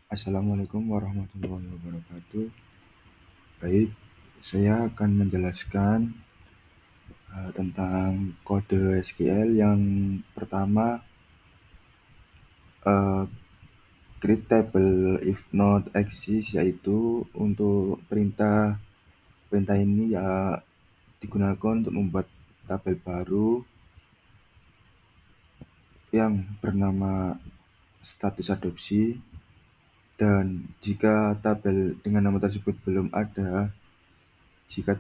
Assalamualaikum warahmatullahi wabarakatuh. Baik, saya akan menjelaskan tentang kode SQL. Yang pertama, uh, create table if not exist, yaitu untuk perintah ini ya digunakan untuk membuat tabel baru yang bernama status adopsi, dan jika tabel dengan nama tersebut belum ada, jika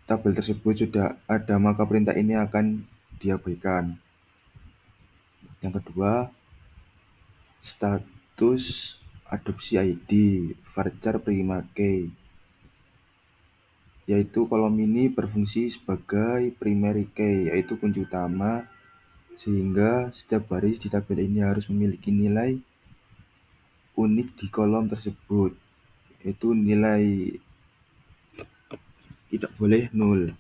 tabel tersebut sudah ada, maka perintah ini akan diabaikan. Yang kedua, status adopsi ID varchar prima key, yaitu kolom ini berfungsi sebagai primary key, yaitu kunci utama, sehingga setiap baris di tabel ini harus memiliki nilai unik di kolom tersebut, yaitu nilai tidak boleh nol.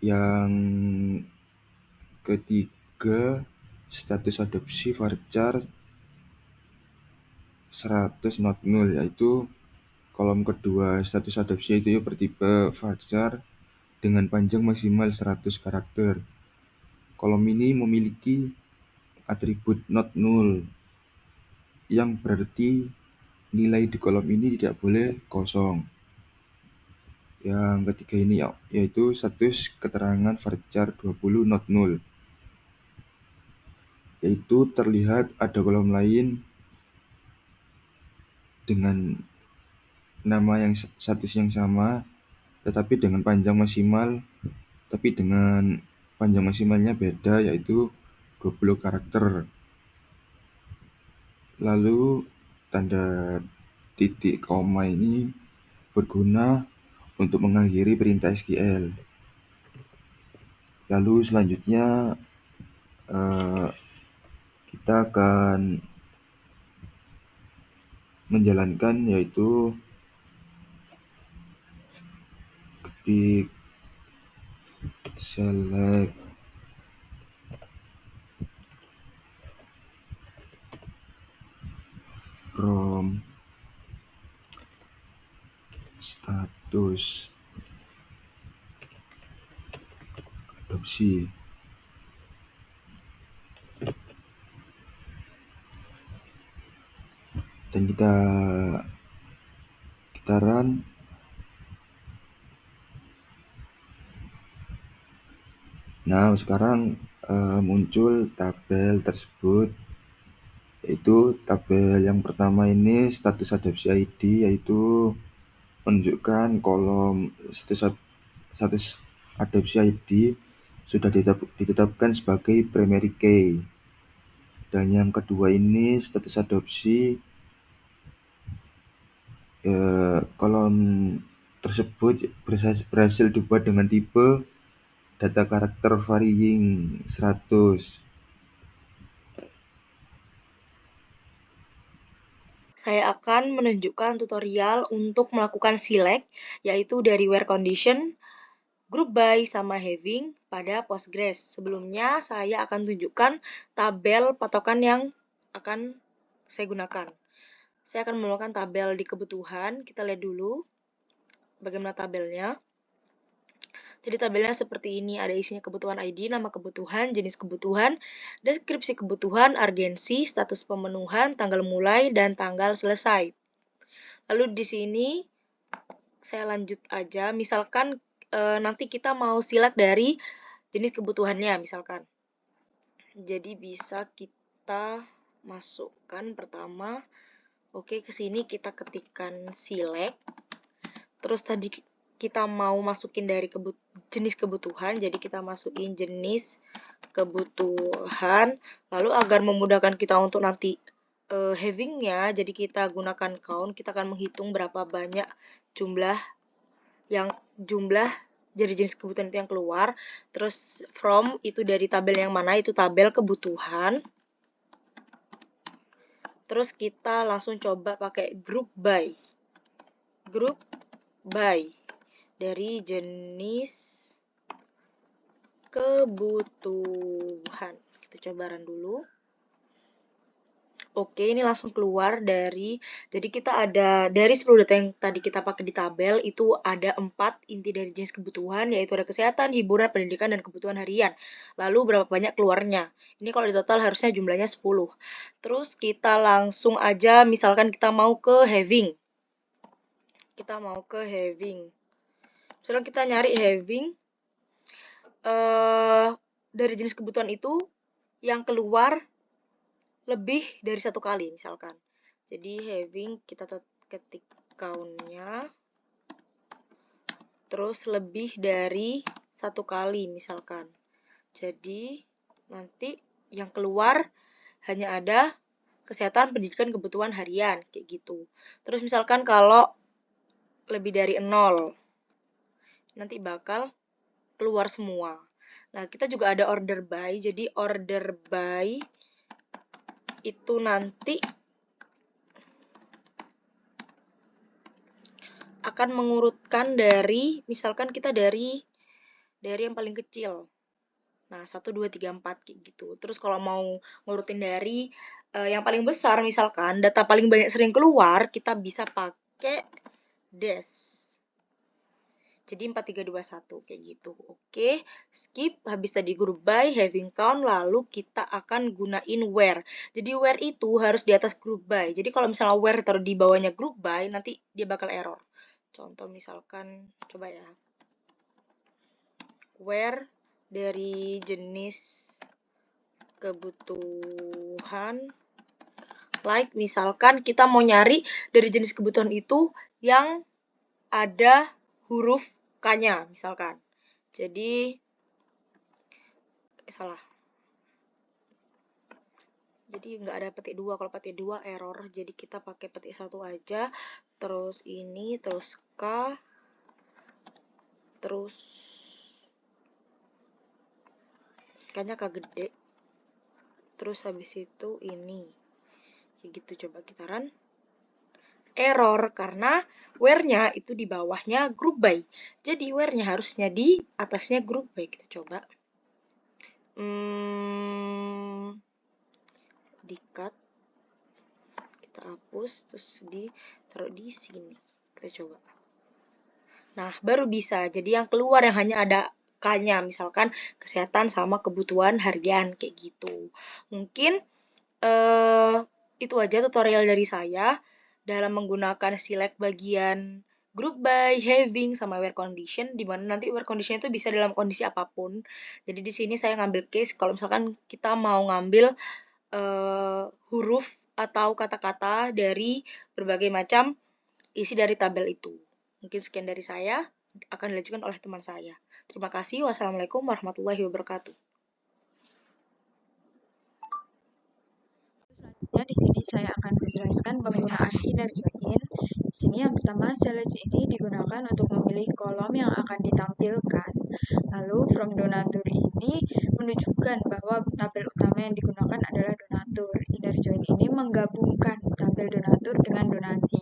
Yang ketiga, status adopsi varchar 100 not null, yaitu kolom kedua status adopsi itu bertipe varchar dengan panjang maksimal 100 karakter. Kolom ini memiliki atribut not null, yang berarti nilai di kolom ini tidak boleh kosong. Yang ketiga ini yaitu status keterangan varchar 20 not null, yaitu terlihat ada kolom lain dengan nama yang status yang sama, tetapi dengan panjang maksimalnya beda, yaitu 20 karakter. Lalu tanda titik koma ini berguna untuk mengakhiri perintah SQL. Lalu selanjutnya kita akan menjalankan, yaitu ketik select from status adopsi. Dan kita run. Nah, sekarang muncul tabel tersebut, yaitu tabel yang pertama ini status adopsi ID, yaitu menunjukkan kolom status adopsi ID sudah ditetapkan sebagai primary key. Dan yang kedua ini status adopsi, kolom tersebut berhasil dibuat dengan tipe data karakter varying 100. Saya akan menunjukkan tutorial untuk melakukan select, yaitu dari where condition, group by, sama having pada Postgres. Sebelumnya, saya akan tunjukkan tabel patokan yang akan saya gunakan. Saya akan menggunakan tabel di kebutuhan. Kita lihat dulu bagaimana tabelnya. Jadi tabelnya seperti ini, ada isinya kebutuhan ID, nama kebutuhan, jenis kebutuhan, deskripsi kebutuhan, urgensi, status pemenuhan, tanggal mulai, dan tanggal selesai. Lalu di sini saya lanjut aja, misalkan nanti kita mau select dari jenis kebutuhannya misalkan. Jadi bisa kita masukkan pertama, oke, ke sini kita ketikkan select. Terus tadi kita mau masukin dari jenis kebutuhan, jadi kita masukin jenis kebutuhan. Lalu agar memudahkan kita untuk nanti havingnya, jadi kita gunakan count, kita akan menghitung berapa banyak jumlah dari jenis kebutuhan itu yang keluar. Terus from itu dari tabel yang mana, itu tabel kebutuhan. Terus kita langsung coba pakai group by dari jenis kebutuhan. Kita coba run dulu. Oke, ini langsung keluar dari, jadi kita ada dari 10 data yang tadi kita pakai di tabel, itu ada 4 inti dari jenis kebutuhan, yaitu ada kesehatan, hiburan, pendidikan, dan kebutuhan harian. Lalu berapa banyak keluarnya? Ini kalau di total harusnya jumlahnya 10. Terus kita langsung aja, misalkan kita mau ke having. Misalkan kita nyari having, dari jenis kebutuhan itu, yang keluar lebih dari satu kali misalkan. Jadi having kita ketik count-nya, terus lebih dari satu kali misalkan. Jadi nanti yang keluar hanya ada kesehatan, pendidikan, kebutuhan harian kayak gitu. Terus misalkan kalau lebih dari 0, nanti bakal keluar semua. Nah, kita juga ada order by. Jadi order by itu nanti akan mengurutkan dari, misalkan kita dari yang paling kecil. Nah, 1, 2, 3, 4 kayak gitu. Terus kalau mau ngurutin dari yang paling besar, misalkan data paling banyak sering keluar, kita bisa pakai dash. Jadi 4, 3, 2, 1 kayak gitu. Oke, skip. Habis tadi group by, having count, lalu kita akan gunain where. Jadi where itu harus di atas group by. Jadi kalau misalnya where taruh di bawahnya group by, nanti dia bakal error. Contoh misalkan, coba ya. Where dari jenis kebutuhan, like misalkan kita mau nyari dari jenis kebutuhan itu yang ada huruf K-nya misalkan. Jadi salah. Jadi nggak ada petik 2. Kalau petik 2 error. Jadi kita pakai petik 1 aja. Terus ini, terus K, terus K-nya K gede. Terus habis itu ini. Kayak gitu, coba kita run. Error karena where-nya itu di bawahnya group by. Jadi where-nya harusnya di atasnya group by. Kita coba. Di cut. Kita hapus terus ditaruh di sini. Kita coba. Nah, baru bisa. Jadi yang keluar yang hanya ada K-nya, misalkan kesehatan sama kebutuhan harian kayak gitu. Mungkin itu aja tutorial dari saya dalam menggunakan select bagian group by, having, sama where condition, di mana nanti where condition itu bisa dalam kondisi apapun. Jadi di sini saya ngambil case kalau misalkan kita mau ngambil huruf atau kata-kata dari berbagai macam isi dari tabel itu. Mungkin sekian dari saya, akan dilanjutkan oleh teman saya. Terima kasih. Wassalamualaikum warahmatullahi wabarakatuh. Selanjutnya di sini saya akan menjelaskan penggunaan inner join. Di sini yang pertama, select ini digunakan untuk memilih kolom yang akan ditampilkan. Lalu from donatur ini menunjukkan bahwa tabel utama yang digunakan adalah donatur. Inner join ini menggabungkan tabel donatur dengan donasi.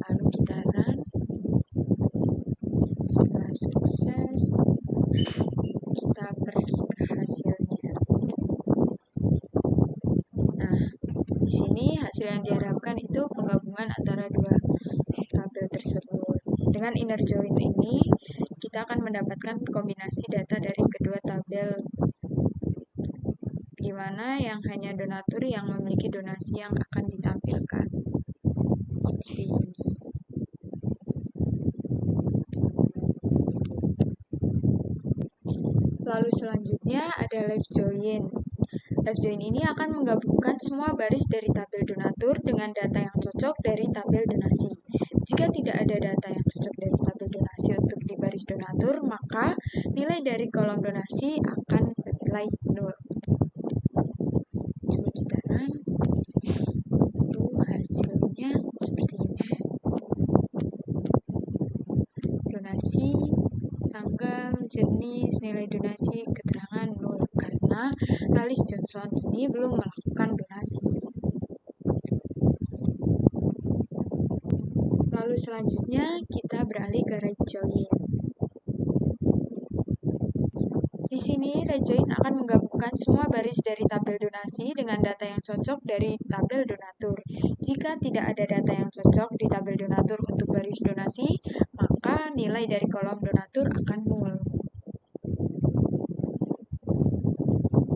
Lalu kita run. Setelah sukses, kita pergi ke hasilnya. Nah, di sini hasil yang diharapkan itu penggabungan antara dua tabel tersebut. Dengan inner join ini, kita akan mendapatkan kombinasi data dari kedua tabel, di mana yang hanya donatur yang memiliki donasi yang akan ditampilkan. Seperti ini. Lalu selanjutnya ada left join. Left join ini akan menggabungkan semua baris dari tabel donatur dengan data yang cocok dari tabel donasi. Jika tidak ada data yang cocok dari tabel donasi untuk di baris donatur, maka nilai dari kolom donasi akan bernilai 0. Coba kita run. Itu hasilnya seperti ini. Donasi, tanggal, jenis, nilai donasi, keterangan 0 karena Alice Johnson ini belum melakukan donasi. Lalu selanjutnya kita beralih ke right join. Di Di sini, Rejoin akan menggabungkan semua baris dari tabel donasi dengan data yang cocok dari tabel donatur. Jika tidak ada data yang cocok di tabel donatur untuk baris donasi, maka nilai dari kolom donatur akan nol.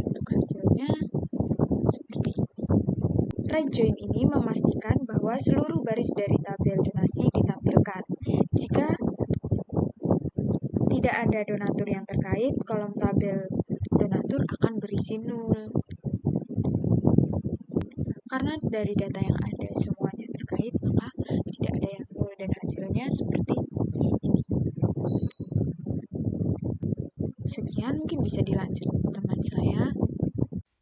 Untuk hasilnya seperti ini. Rejoin ini memastikan bahwa seluruh baris dari tabel donasi ditampilkan. Jika tidak ada donatur yang terkait, kolom tabel donatur akan berisi nol. Karena dari data yang ada semuanya terkait, maka tidak ada yang nol dan hasilnya seperti ini. Sekian, mungkin bisa dilanjut teman saya.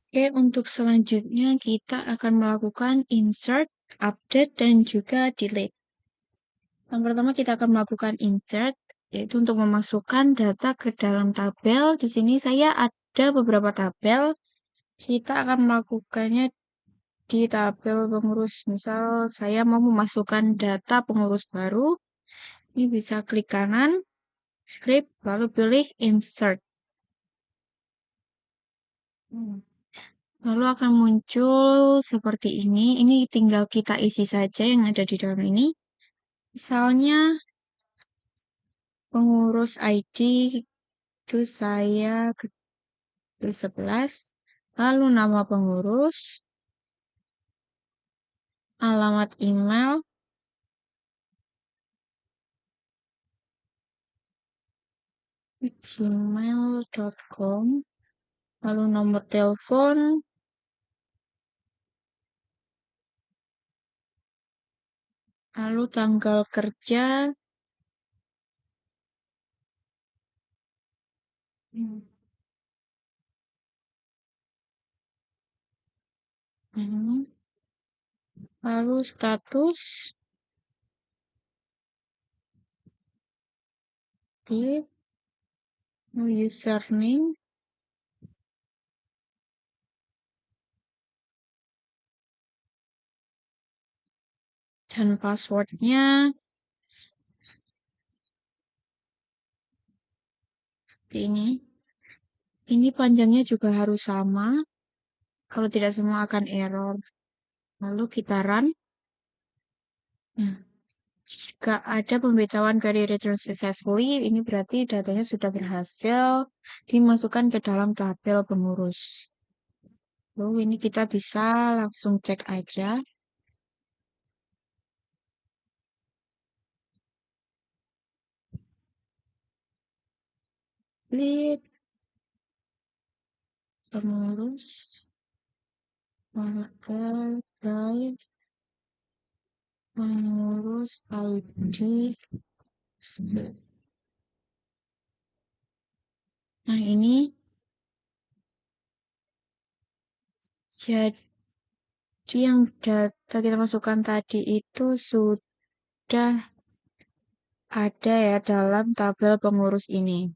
Oke, untuk selanjutnya kita akan melakukan insert, update, dan juga delete. Yang pertama kita akan melakukan insert, yaitu untuk memasukkan data ke dalam tabel. Di sini saya ada beberapa tabel. Kita akan melakukannya di tabel pengurus. Misal saya mau memasukkan data pengurus baru. Ini bisa klik kanan, script, lalu pilih insert. Lalu akan muncul seperti ini. Ini tinggal kita isi saja yang ada di dalam ini. Misalnya pengurus ID itu saya ke 11, lalu nama pengurus, alamat email, gmail.com, lalu nomor telepon, lalu tanggal kerja, lalu status, username, dan passwordnya seperti ini. Ini panjangnya juga harus sama. Kalau tidak semua akan error. Lalu kita run. Nah, jika ada pemberitahuan query return successfully, ini berarti datanya sudah berhasil dimasukkan ke dalam tabel pengurus. Lalu ini kita bisa langsung cek aja. Klik pengurus, tabel drive, pengurus ID. Nah, ini jadi yang data kita masukkan tadi itu sudah ada ya dalam tabel pengurus ini.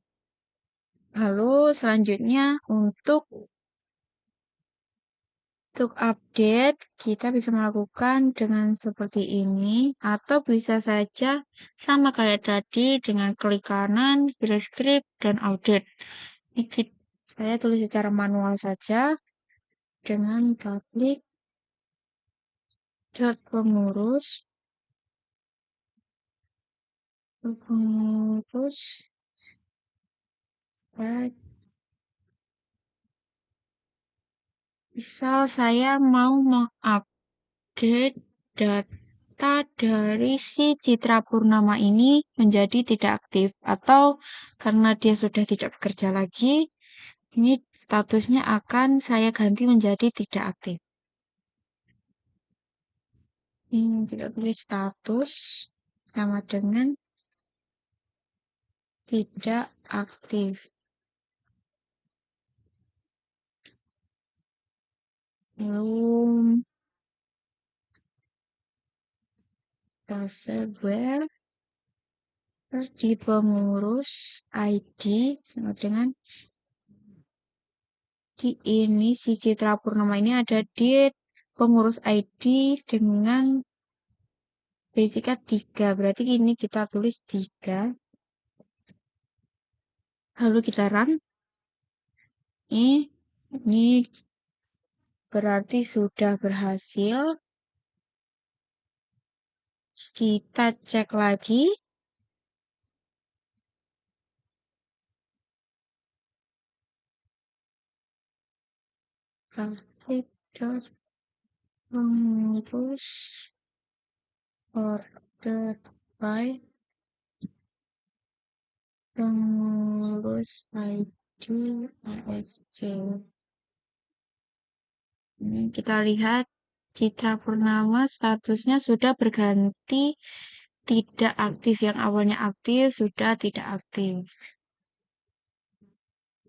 Lalu selanjutnya untuk update kita bisa melakukan dengan seperti ini atau bisa saja sama kayak tadi dengan klik kanan, pilih script dan audit. Ini saya tulis secara manual saja dengan klik dot pengurus misal saya mau mengupdate data dari si Citra Purnama ini menjadi tidak aktif atau karena dia sudah tidak bekerja lagi, ini statusnya akan saya ganti menjadi tidak aktif. Ini kita tulis status sama dengan tidak aktif. Lalu where di pengurus ID sama dengan di ini si Citra Purnama ini ada di pengurus ID dengan basicnya 3. Berarti ini kita tulis 3. Lalu kita run. ini berarti sudah berhasil. Kita cek lagi. Public dot pengurus ordered by pengurus ID ASC. Ini kita lihat Citra Purnama statusnya sudah berganti tidak aktif. Yang awalnya aktif sudah tidak aktif.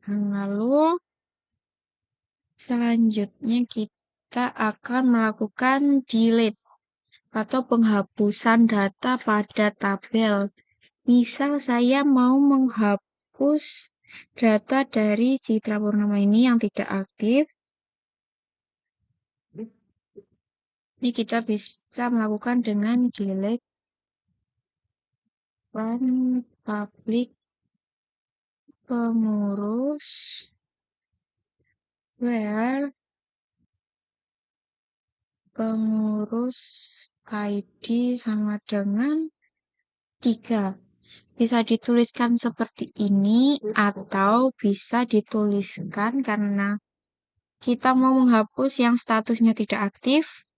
Lalu selanjutnya kita akan melakukan delete atau penghapusan data pada tabel. Misal saya mau menghapus data dari Citra Purnama ini yang tidak aktif. Ini kita bisa melakukan dengan delete run public pengurus where pengurus ID sama dengan 3. Bisa dituliskan seperti ini atau bisa dituliskan karena kita mau menghapus yang statusnya tidak aktif.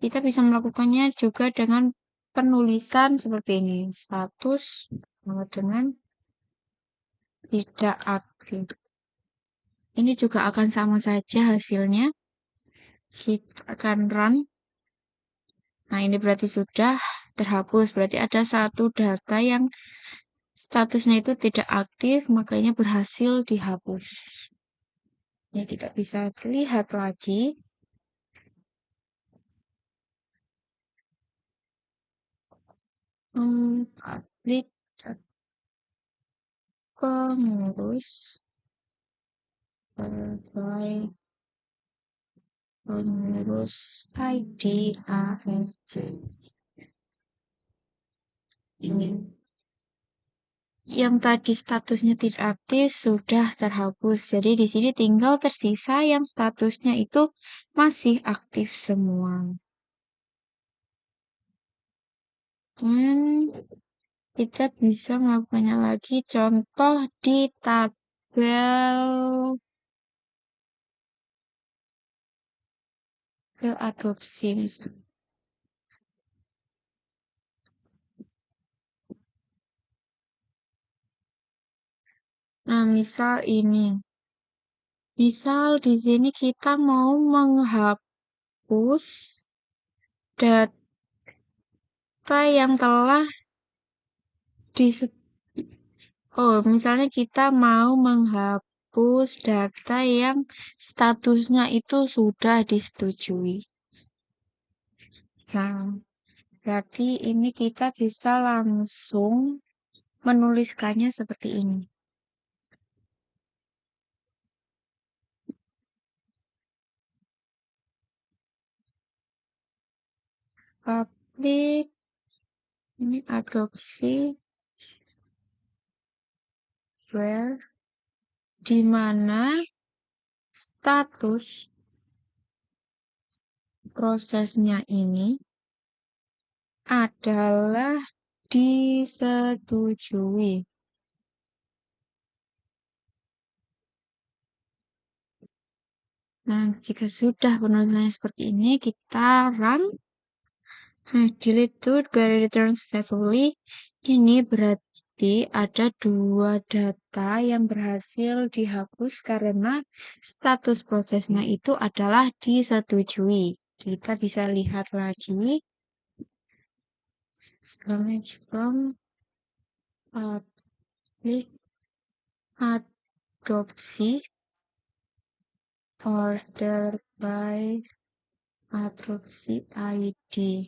Kita bisa melakukannya juga dengan penulisan seperti ini. Status sama dengan tidak aktif. Ini juga akan sama saja hasilnya. Kita akan run. Nah, ini berarti sudah terhapus. Berarti ada satu data yang statusnya itu tidak aktif, makanya berhasil dihapus. Ini kita bisa lihat lagi. Public pengurus pengurus ID ASC. Ini yang tadi statusnya tidak aktif sudah terhapus. Jadi di sini tinggal tersisa yang statusnya itu masih aktif semua. Dan kita bisa melakukannya lagi. Contoh di tabel adopsi misalnya. Nah, misal ini. Misal di sini kita mau menghapus data yang telah misalnya kita mau menghapus data yang statusnya itu sudah disetujui. Nah, berarti ini kita bisa langsung menuliskannya seperti ini. Public ini adopsi where di mana status prosesnya ini adalah disetujui. Nah, jika sudah penulisannya seperti ini, kita run. Nah, delete to query return successfully. Ini berarti ada 2 data yang berhasil dihapus karena status prosesnya itu adalah disetujui. Kita bisa lihat lagi. Image from public adopsi order by adopsi ID.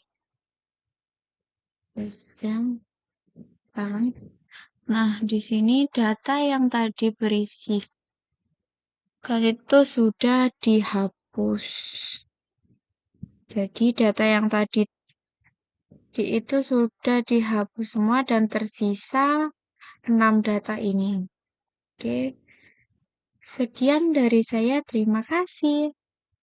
Nah, di sini data yang tadi berisi kan itu sudah dihapus. Jadi data yang tadi itu sudah dihapus semua dan tersisa 6 data ini. Oke. Sekian dari saya, terima kasih.